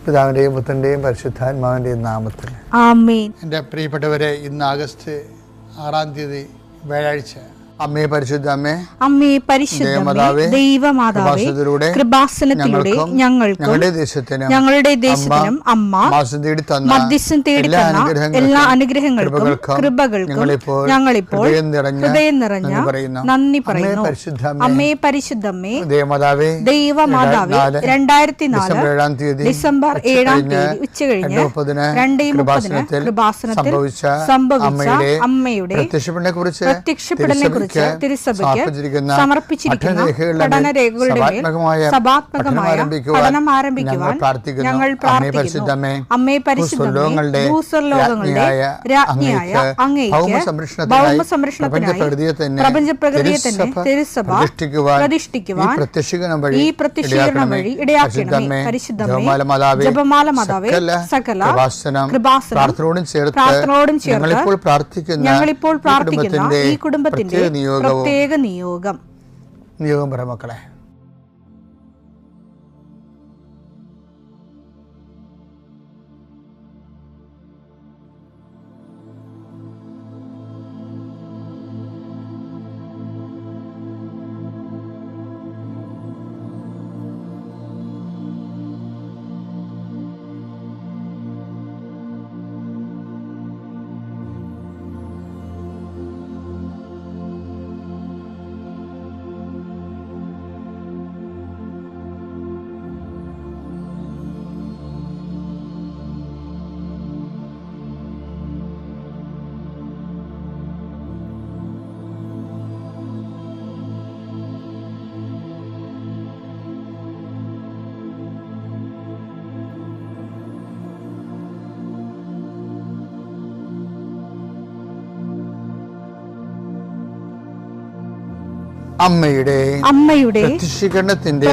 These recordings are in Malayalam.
പിതാവിൻ്റെയും പുത്രൻ്റെയും പരിശുദ്ധാത്മാവിൻ്റെയും നാമത്തിൽ ആമേൻ. എൻ്റെ പ്രിയപ്പെട്ടവരെ, ഇന്ന് ആഗസ്റ്റ് 6 വ്യാഴാഴ്ച. അമ്മേ പരിശുദ്ധ അമ്മേ, അമ്മേ പരിശുദ്ധമേ, ദൈവമാതാവേ, കൃപാസനത്തിലൂടെ ഞങ്ങൾക്കും ഞങ്ങളുടെ ദേശത്തിനും അമ്മ മധ്യസ്ഥം തേടി തന്ന എല്ലാ അനുഗ്രഹങ്ങൾക്കും കൃപകൾക്കും ഞങ്ങളിപ്പോൾ ഹൃദയം നിറഞ്ഞ നന്ദി പറയുന്നു. അമ്മേ പരിശുദ്ധമേ, ദൈവമാതാവേ, 2004 ഡിസംബർ 7 ഉച്ചകഴിഞ്ഞ് 2:30 കൃപാസനത്തിൽ സംഭവിച്ച അമ്മയുടെ പ്രത്യക്ഷപ്പെടലിനെ കുറിച്ച് തിരുസഭയ്ക്ക് സമർപ്പിച്ചിരിക്കുന്ന പഠനരേഖകളുടെ മേൽ സഭാത്മകമായ പഠനം ആരംഭിക്കുവാൻ ഞങ്ങൾ പ്രാർത്ഥിക്കുന്നു. അമ്മേ പരിശുദ്ധമേ, ഭൂസ്വർലോകങ്ങളുടെ രാജ്ഞിയായ അങ്ങേയ്ക്ക് ഭൗമസംരക്ഷണത്തിനായി പ്രപഞ്ചപ്രകൃതിയെ തന്നെ തിരുസഭ പ്രതിഷ്ഠിക്കുവാൻ ഈ പ്രത്യക്ഷീകരണം വഴി ഇടയാക്കണമേ. പരിശുദ്ധമേ, ജപമാല മാതാവേ, സകല കൃപാസനം പ്രാർത്ഥനയോടും ചേർത്ത് ഞങ്ങളിപ്പോൾ പ്രാർത്ഥിക്കുന്ന ഈ കുടുംബത്തിന്റെ പ്രത്യേക നിയോഗം പറ മക്കളെ. അമ്മയുടെ പ്രത്യക്ഷീകരണത്തിന്റെ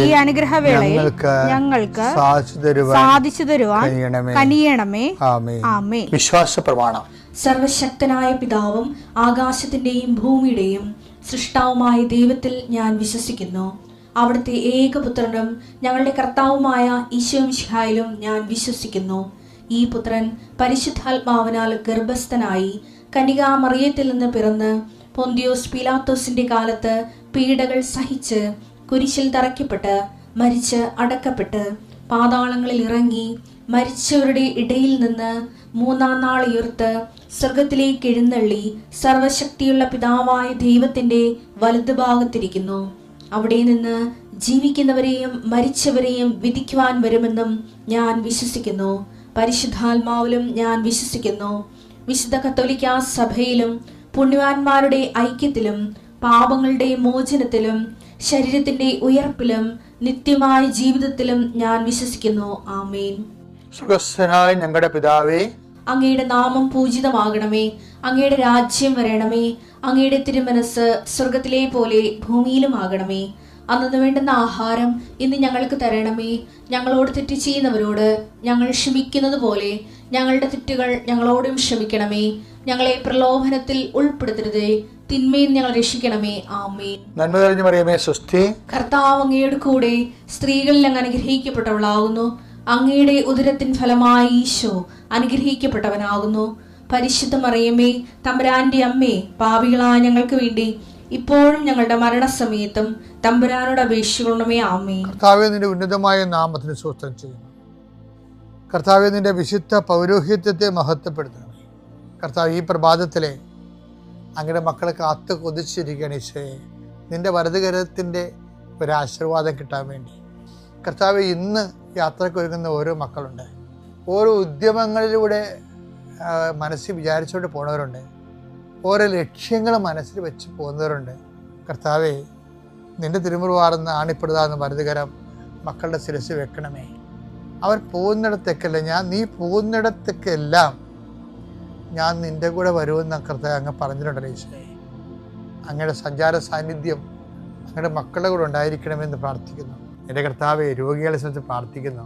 ഈ അനുഗ്രഹവേളയിൽ ഞങ്ങൾക്ക് സാധിച്ചു തരുവാൻ കനിയണമേ. ആമേൻ. വിശ്വാസ പ്രമാണം. സർവശക്തനായ പിതാവും ആകാശത്തിന്റെയും ഭൂമിയുടെയും സൃഷ്ടാവുമായ ദൈവത്തിൽ ഞാൻ വിശ്വസിക്കുന്നു. അവിടുത്തെ ഏകപുത്രനും ഞങ്ങളുടെ കർത്താവുമായ ഈശോമിശിഹായിലും ഞാൻ വിശ്വസിക്കുന്നു. ഈ പുത്രൻ പരിശുദ്ധാത്മാവിനാൽ ഗർഭസ്ഥനായി കന്യകാമറിയത്തിൽ നിന്ന് പിറന്ന് പൊന്തിയോസ് പീലാത്തോസിന്റെ കാലത്ത് പീഡകൾ സഹിച്ച് കുരിശിൽ തറയ്ക്കപ്പെട്ട് മരിച്ച് അടക്കപ്പെട്ട് പാതാളങ്ങളിൽ ഇറങ്ങി മരിച്ചവരുടെ ഇടയിൽ നിന്ന് 3-ാം നാൾ ഉയർത്ത് സ്വർഗത്തിലേക്ക് എഴുന്നള്ളി സർവശക്തിയുള്ള പിതാവായ ദൈവത്തിന്റെ വലതുഭാഗത്തിരിക്കുന്നു. അവിടെ നിന്ന് ജീവിക്കുന്നവരെയും മരിച്ചവരെയും വിധിക്കുവാൻ വരുമെന്നും ഞാൻ വിശ്വസിക്കുന്നു. പരിശുദ്ധാത്മാവിലും ഞാൻ വിശ്വസിക്കുന്നു. വിശുദ്ധ കത്തോലിക്കാ സഭയിലും പുണ്യവാന്മാരുടെ ഐക്യത്തിലും പാപങ്ങളുടെ മോചനത്തിലും ശരീരത്തിന്റെ ഉയർപ്പിലും നിത്യമായ ജീവിതത്തിലും ഞാൻ വിശ്വസിക്കുന്നു. ആമേൻ. സ്വർഗ്ഗസ്ഥനായ ഞങ്ങളുടെ പിതാവേ, അങ്ങയുടെ നാമം പൂജിതമാകണമേ. അങ്ങയുടെ രാജ്യം വരണമേ. അങ്ങയുടെ തിരുമനസ് സ്വർഗത്തിലെ പോലെ ഭൂമിയിലും ആകണമേ. അന്നു വേണ്ടുന്ന ആഹാരം ഇന്ന് ഞങ്ങൾക്ക് തരണമേ. ഞങ്ങളോട് തെറ്റ് ചെയ്യുന്നവരോട് ഞങ്ങൾ ക്ഷമിക്കുന്നത് പോലെ ഞങ്ങളുടെ തെറ്റുകൾ ഞങ്ങളോടും ക്ഷമിക്കണമേ. ഞങ്ങളെ പ്രലോഭനത്തിൽ ഉൾപ്പെടുത്തരുതേ, തിന്മയിൽ ഞങ്ങൾ രക്ഷിക്കണമേ. ആമേൻ. നന്മ നിറഞ്ഞ മറിയമേ, സ്വസ്തി. കർത്താവ് അങ്ങയുടെ കൂടെ സ്ത്രീകളിൽ അങ്ങ് അനുഗ്രഹിക്കപ്പെട്ടവളാകുന്നു. അങ്ങയുടെ ഉദരത്തിൻ ഫലമായി ഈശോ അനുഗ്രഹിക്കപ്പെട്ടവനാകുന്നു. പരിശുദ്ധ മറിയമേ, തമ്പുരാന്റെ അമ്മേ, പാപികളായ ഞങ്ങൾക്ക് വേണ്ടി ഇപ്പോഴും ഞങ്ങളുടെ മരണസമയത്തും തമ്പുരാനോട് അപേക്ഷിക്കണമേ. ആമേൻ. കർത്താവേ, നിന്റെ ഉന്നതമായ നാമത്തിന് സ്തോത്രം ചെയ്യുന്നു. കർത്താവേ, നിന്റെ വിശുദ്ധ പൗരോഹിത്യത്തെ മഹത്വപ്പെടുത്തണമേ. കർത്താവ്, ഈ പ്രഭാതത്തിലെ അങ്ങയുടെ മക്കളെ കാത്തു കൊതിച്ചിരിക്കുകയാണ് ഈശോയെ. നിന്റെ വലതുകരത്തിൻ്റെ ഒരാശീർവാദം കിട്ടാൻ വേണ്ടി. കർത്താവ്, ഇന്ന് യാത്രക്കൊരുങ്ങുന്ന ഓരോ മക്കളുണ്ട്. ഓരോ ഉദ്യമങ്ങളിലൂടെ മനസ്സിൽ വിചാരിച്ചുകൊണ്ട് പോണവരുണ്ട്. ഓരോ ലക്ഷ്യങ്ങൾ മനസ്സിൽ വെച്ച് പോകുന്നവരുണ്ട്. കർത്താവേ, നിന്റെ തിരുമുറുവാർന്ന് ആണിപ്പെടുതാന്ന് വലതുകരം മക്കളുടെ ശിരസ് വെക്കണമേ. അവർ പോകുന്നിടത്തേക്കല്ല, നീ പോകുന്നിടത്തേക്കെല്ലാം ഞാൻ നിൻ്റെ കൂടെ വരുമെന്ന് കർത്താവ് അങ്ങ് പറഞ്ഞിട്ടുണ്ടല്ലോ ഈശോയെ. അങ്ങയുടെ സഞ്ചാര സാന്നിധ്യം അങ്ങയുടെ മക്കളുടെ കൂടെ ഉണ്ടായിരിക്കണമെന്ന് പ്രാർത്ഥിക്കുന്നു. എൻ്റെ കർത്താവെ, രോഗികളെ സംബന്ധിച്ച് പ്രാർത്ഥിക്കുന്നു.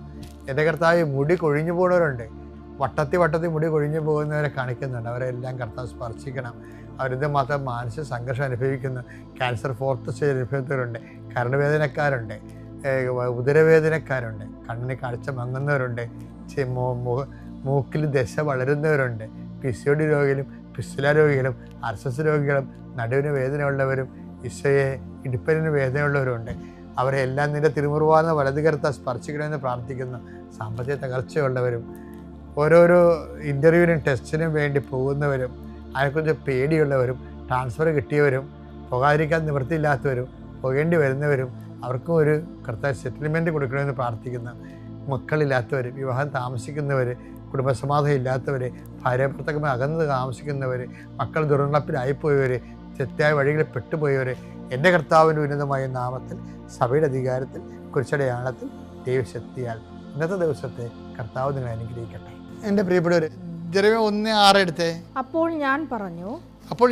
എൻ്റെ കർത്താവെ, മുടി കൊഴിഞ്ഞു പോകുന്നവരുണ്ട്. വട്ടത്തിൽ മുടി കൊഴിഞ്ഞു പോകുന്നവരെ കാണിക്കുന്നുണ്ട്. അവരെല്ലാം കർത്താവ് സ്പർശിക്കണം. അവരിത് മാത്രം മാനസിക സംഘർഷം അനുഭവിക്കുന്നു. Cancer 4th stage അനുഭവത്തിലുണ്ട്. കരളുവേദനക്കാരുണ്ട്. ഉദരവേദനക്കാരുണ്ട്, കണ്ണിന് കാഴ്ച മങ്ങുന്നവരുണ്ട്, മൂക്കിൽ ദശ വളരുന്നവരുണ്ട്, PCOD രോഗികളും ഫിസ്റ്റുല രോഗികളും RSS രോഗികളും നടുവിന് വേദനയുള്ളവരും ഈശോയെ ഇടുപ്പലിന് വേദനയുള്ളവരുണ്ട്. അവരെ എല്ലാം നിന്റെ തിരുമുറുവാർന്ന വലതുകരത്താൽ സ്പർശിക്കണമെന്ന് പ്രാർത്ഥിക്കുന്നു. സാമ്പത്തിക തകർച്ചയുള്ളവരും ഓരോരോ ഇൻ്റർവ്യൂവിനും ടെസ്റ്റിനും വേണ്ടി പോകുന്നവരും അതിനെക്കുറിച്ച് പേടിയുള്ളവരും ട്രാൻസ്ഫർ കിട്ടിയവരും പോകാതിരിക്കാൻ നിവൃത്തിയില്ലാത്തവരും പോകേണ്ടി വരുന്നവരും അവർക്കും ഒരു കർത്താവ് സെറ്റിൽമെൻറ്റ് കൊടുക്കണമെന്ന് പ്രാർത്ഥിക്കുന്നു. മക്കളില്ലാത്തവർ, വിവാഹം താമസിക്കുന്നവർ, കുടുംബസമാധാനം ഇല്ലാത്തവർ, ഭാര്യാഭർത്താക്കന്മാർ അകന്ന് താമസിക്കുന്നവർ, മക്കൾ ദുർനടപ്പിലായിപ്പോയവർ, തെറ്റായ വഴികളിൽ പെട്ടുപോയവർ എൻ്റെ കർത്താവിൻ്റെ ഉന്നതമായ നാമത്തിൽ സഭയുടെ അധികാരത്തിൽ കുരിശടയാളത്തിൽ ദൈവശക്തിയാൽ ഇന്നത്തെ ദിവസത്തെ കർത്താവ് നിങ്ങളെ അനുഗ്രഹിക്കട്ടെ. എൻ്റെ പ്രിയപ്പെട്ടവർ, ജെറമ്യാ 1:6 എടുത്തേ. അപ്പോൾ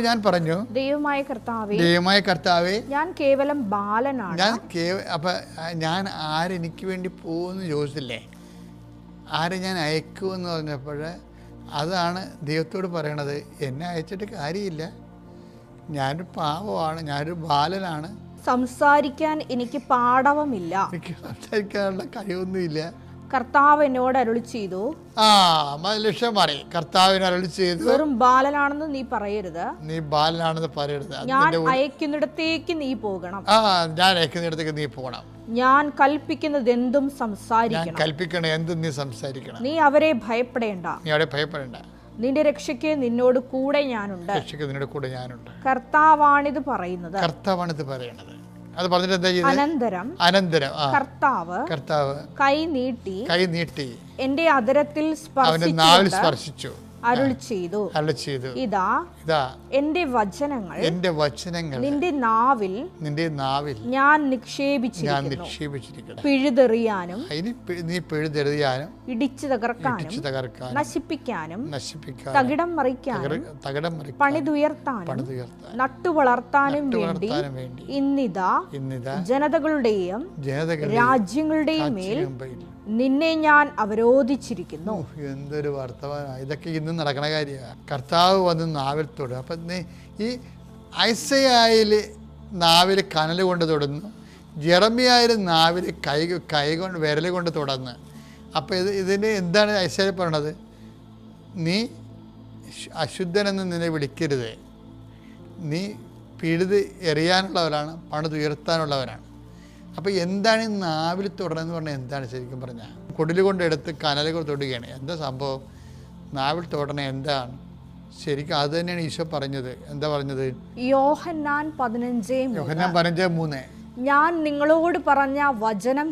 ഞാൻ പറഞ്ഞു ദൈവമായ കർത്താവേ ഞാൻ കേവലം ബാലനാണ്. ഞാൻ ആരെനിക്ക് വേണ്ടി പോകുമെന്ന് ചോദിച്ചില്ലേ, ആരെ ഞാൻ അയക്കുമെന്ന് പറഞ്ഞപ്പോൾ അതാണ് ദൈവത്തോട് പറയണത്. എന്നെ അയച്ചിട്ട് കാര്യമില്ല, ഞാനൊരു പാവമാണ്, ഞാനൊരു ബാലനാണ്, സംസാരിക്കാൻ എനിക്ക് പാടവമില്ല, എനിക്ക് സംസാരിക്കാനുള്ള കഴിവൊന്നുമില്ല. കർത്താവ് എന്നോട് അരുളി ചെയ്തു. ലക്ഷ്യം പറയും, കർത്താവിന് അരുളി ചെയ്തു. വെറും ബാലനാണെന്ന് നീ പറയരുത്, നീ ബാലനാണെന്ന് പറയരുത്. ഞാൻ അയക്കുന്നിടത്തേക്ക് നീ പോകണം. ഞാൻ അയക്കുന്നിടത്തേക്ക് നീ പോകണം. ഞാൻ കൽപ്പിക്കുന്നത് എന്തും സംസാരിക്കണം. കൽപ്പിക്കണ എന്തും നീ സംസാരിക്കണം. നീ അവരെ ഭയപ്പെടേണ്ട, നിന്റെ രക്ഷയ്ക്ക് നിന്നോട് കൂടെ ഞാനുണ്ട്. കർത്താവാണിത് പറയുന്നത്. അത് പറഞ്ഞിട്ട് എന്താ ചെയ്തത്? അനന്തരം കർത്താവ് കൈ നീട്ടി എന്റെ അധരത്തിൽ സ്പർശിച്ചു അരുളി ചെയ്തു. ഇതാ എന്റെ വചനങ്ങൾ നിന്റെ നാവിൽ ഞാൻ നിക്ഷേപിച്ചിരിക്കുന്നു. പിഴുതെറിയാനും ഇടിച്ചു തകർക്കാനും നശിപ്പിക്കാനും തകിടം മറിക്കാനും പണിതുയർത്താനും നട്ടുവളർത്താനും വേണ്ടി ഇന്നിതാ ജനതകളുടെയും രാജ്യങ്ങളുടെയും മേൽ നിന്നെ ഞാൻ അവരോധിച്ചിരിക്കുന്നു. എന്തൊരു വർത്തമാനം! ഇതൊക്കെ ഇന്ന് നടക്കണ കാര്യമാണ്. കർത്താവ് വന്ന് നാവിൽ തൊടും. അപ്പം ഈ ഐസയായിൽ നാവിൽ കനൽ കൊണ്ട് തൊടുന്നു, ജെറമ്യായിൽ നാവിൽ കൈ കൊണ്ട് വിരൽ കൊണ്ട് തുടർന്ന്. അപ്പോൾ ഇതിന് എന്താണ് ഐസയായിൽ പറയണത്? നീ അശുദ്ധനെന്ന് നിന്നെ വിളിക്കരുത്, നീ പിഴുത് എറിയാനുള്ളവരാണ്, പണിതുയർത്താനുള്ളവരാണ്. അപ്പോൾ എന്താണ് ഈ നാവിൽ തൊടണമെന്ന് പറഞ്ഞാൽ എന്താണ്? ശരിക്കും പറഞ്ഞാൽ കുടിൽ കൊണ്ടെടുത്ത് കനലുകൾ തൊടുകയാണ്. എന്താ സംഭവം? നാവിൽ തൊടണേ എന്താണ്? ശരിക്കും അത് തന്നെയാണ് ഈശോ പറഞ്ഞത്. എന്താ പറഞ്ഞത്? യോഹന്നാൻ 15:3 ഞാൻ നിങ്ങളോട് പറഞ്ഞ വചനം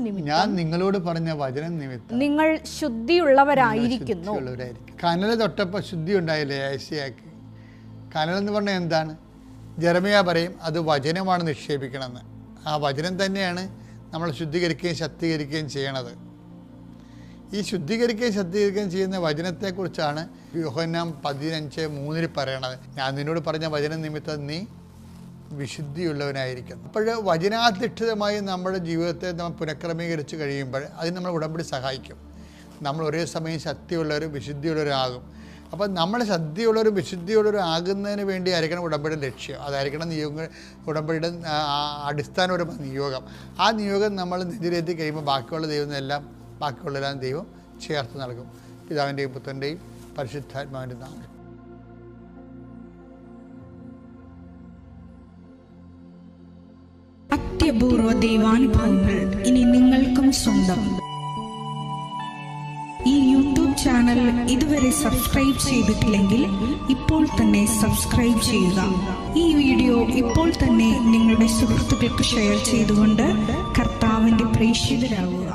നിമിത്തം നിങ്ങൾ ശുദ്ധിയുള്ളവരായിരിക്കുന്നു. കനൽ തൊട്ടപ്പോൾ ശുദ്ധി ഉണ്ടായില്ലേ ഐസയാക്ക്? കനലെന്ന് പറഞ്ഞാൽ എന്താണ്? ജെറമ്യാ പറയും അത് വചനമാണ് നിക്ഷേപിക്കണമെന്ന്. ആ വചനം തന്നെയാണ് നമ്മൾ ശുദ്ധീകരിക്കുകയും ശക്തീകരിക്കുകയും ചെയ്യണത്. ഈ ശുദ്ധീകരിക്കുകയും ചെയ്യുന്ന വചനത്തെക്കുറിച്ചാണ് യോഹന്നാൻ 15:3 പറയണത്. ഞാൻ നിന്നോട് പറഞ്ഞ വചനം നിമിത്തം നീ വിശുദ്ധിയുള്ളവനായിരിക്കും. അപ്പോൾ വചനാധിഷ്ഠിതമായി നമ്മുടെ ജീവിതത്തെ നമ്മൾ പുനഃക്രമീകരിച്ച് കഴിയുമ്പോൾ അതിന് നമ്മൾ ഉടമ്പടി സഹായിക്കും. നമ്മൾ ഒരേ സമയം ശക്തിയുള്ളവരും വിശുദ്ധിയുള്ളവരാകും. അപ്പം നമ്മൾ ശക്തിയുള്ളവരും വിശുദ്ധിയുള്ളവരും ആകുന്നതിന് വേണ്ടി ആയിരിക്കണം ഉടമ്പടിയുടെ ലക്ഷ്യം. അതായിരിക്കണം ഉടമ്പടിയുടെ അടിസ്ഥാനപരമായ നിയോഗം. ആ നിയോഗം നമ്മൾ നെഞ്ചിലേറ്റി കഴിയുമ്പോൾ ബാക്കിയുള്ളതെല്ലാം ദൈവം ചേർത്ത് നൽകും. പിതാവിൻ്റെയും പുത്രൻ്റെയും പരിശുദ്ധാത്മാവിൻ്റെ നാമത്തിൽ. അത്യപൂർവ ദൈവാനുഭവങ്ങൾ ഇനി നിങ്ങൾക്കും സ്വന്തം. ഈ യൂട്യൂബ് ചാനൽ ഇതുവരെ സബ്സ്ക്രൈബ് ചെയ്തിട്ടില്ലെങ്കിൽ ഇപ്പോൾ തന്നെ സബ്സ്ക്രൈബ് ചെയ്യുക. ഈ വീഡിയോ ഇപ്പോൾ തന്നെ നിങ്ങളുടെ സുഹൃത്തുക്കൾക്ക് ഷെയർ ചെയ്തുകൊണ്ട് കർത്താവിൻ്റെ പ്രേക്ഷിതരാകുക.